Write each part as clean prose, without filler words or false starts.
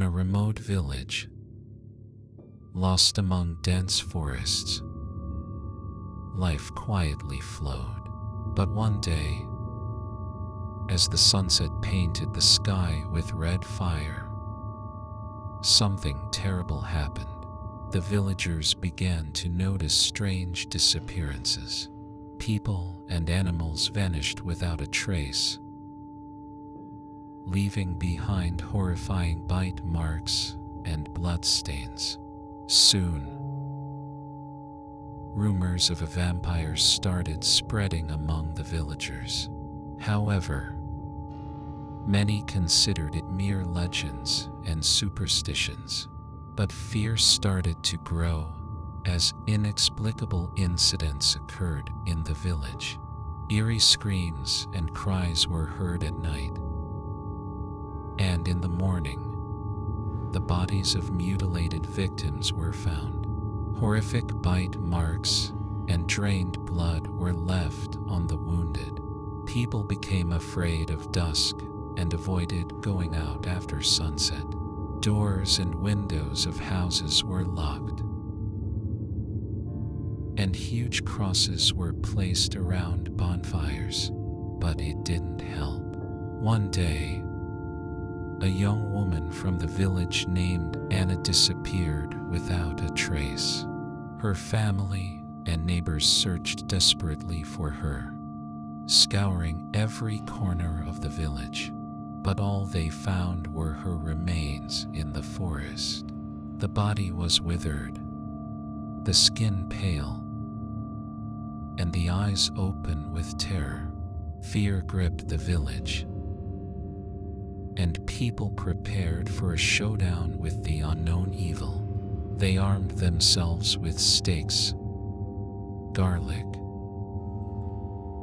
a remote village, lost among dense forests, life quietly flowed. But one day, as the sunset painted the sky with red fire, something terrible happened. The villagers began to notice strange disappearances. People and animals vanished without a trace, leaving behind horrifying bite marks and bloodstains. Soon, rumors of a vampire started spreading among the villagers. However, many considered it mere legends and superstitions. But fear started to grow as inexplicable incidents occurred in the village. Eerie screams and cries were heard at night, and in the morning, the bodies of mutilated victims were found. Horrific bite marks and drained blood were left on the wounded. People became afraid of dusk and avoided going out after sunset. Doors and windows of houses were locked, and huge crosses were placed around bonfires, but it didn't help. One day, a young woman from the village named Anna disappeared without a trace. Her family and neighbors searched desperately for her, scouring every corner of the village. But all they found were her remains in the forest. The body was withered, the skin pale, and the eyes open with terror. Fear gripped the village, and people prepared for a showdown with the unknown evil. They armed themselves with stakes, garlic,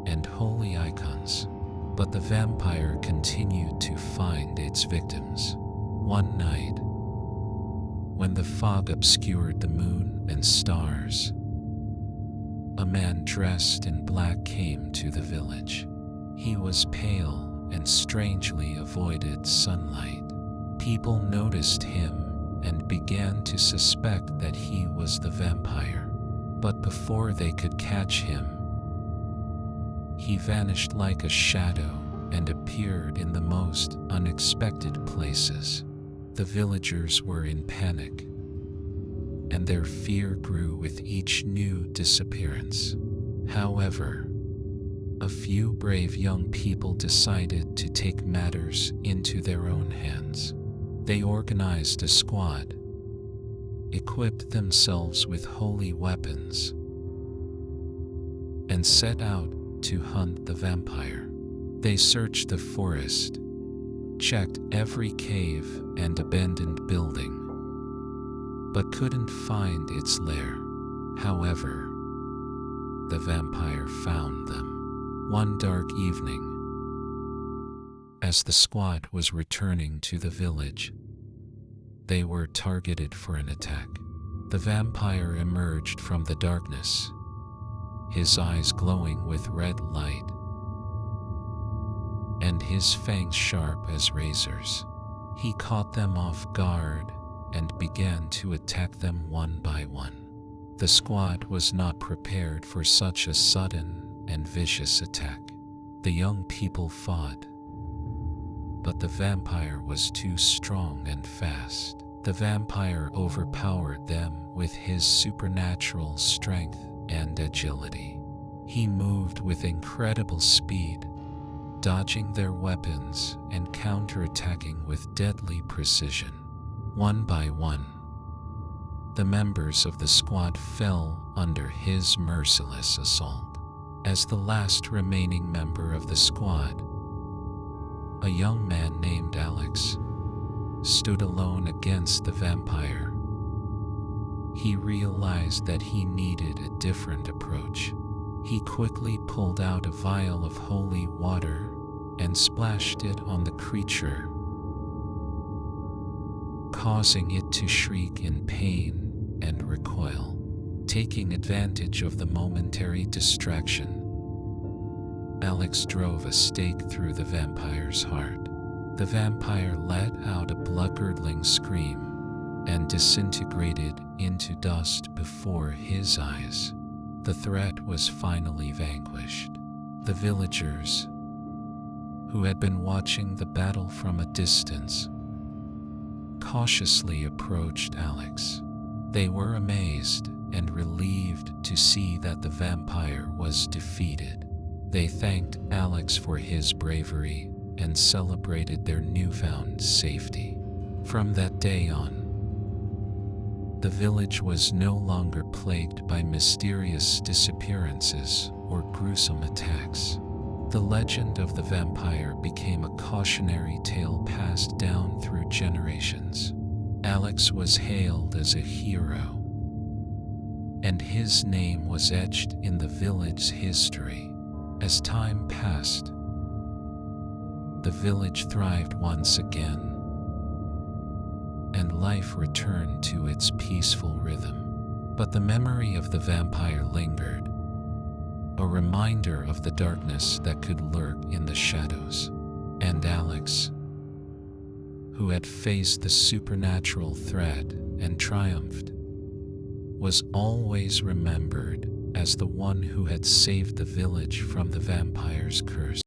and holy icons. But the vampire continued to find its victims. One night, when the fog obscured the moon and stars, a man dressed in black came to the village. He was pale and strangely avoided sunlight. People noticed him and began to suspect that he was the vampire. But before they could catch him, he vanished like a shadow and appeared in the most unexpected places. The villagers were in panic, and their fear grew with each new disappearance. However, a few brave young people decided to take matters into their own hands. They organized a squad, equipped themselves with holy weapons, and set out to hunt the vampire. They searched the forest, checked every cave and abandoned building, but couldn't find its lair. However, the vampire found them. One dark evening, as the squad was returning to the village, they were targeted for an attack. The vampire emerged from the darkness, his eyes glowing with red light, and his fangs sharp as razors. He caught them off guard and began to attack them one by one. The squad was not prepared for such a sudden and vicious attack. The young people fought, but the vampire was too strong and fast. The vampire overpowered them with his supernatural strength and agility. He moved with incredible speed, dodging their weapons and counterattacking with deadly precision. One by one, the members of the squad fell under his merciless assault. As the last remaining member of the squad, a young man named Alex stood alone against the vampire. He realized that he needed a different approach. He quickly pulled out a vial of holy water and splashed it on the creature, causing it to shriek in pain and recoil. Taking advantage of the momentary distraction, Alex drove a stake through the vampire's heart. The vampire let out a blood-curdling scream and disintegrated into dust before his eyes. The threat was finally vanquished. The villagers, who had been watching the battle from a distance, cautiously approached Alex. They were amazed and relieved to see that the vampire was defeated. They thanked Alex for his bravery and celebrated their newfound safety. From that day on, the village was no longer plagued by mysterious disappearances or gruesome attacks. The legend of the vampire became a cautionary tale passed down through generations. Alex was hailed as a hero, and his name was etched in the village's history. As time passed, the village thrived once again, and life returned to its peaceful rhythm. But the memory of the vampire lingered, a reminder of the darkness that could lurk in the shadows. And Alex, who had faced the supernatural threat and triumphed, was always remembered as the one who had saved the village from the vampire's curse.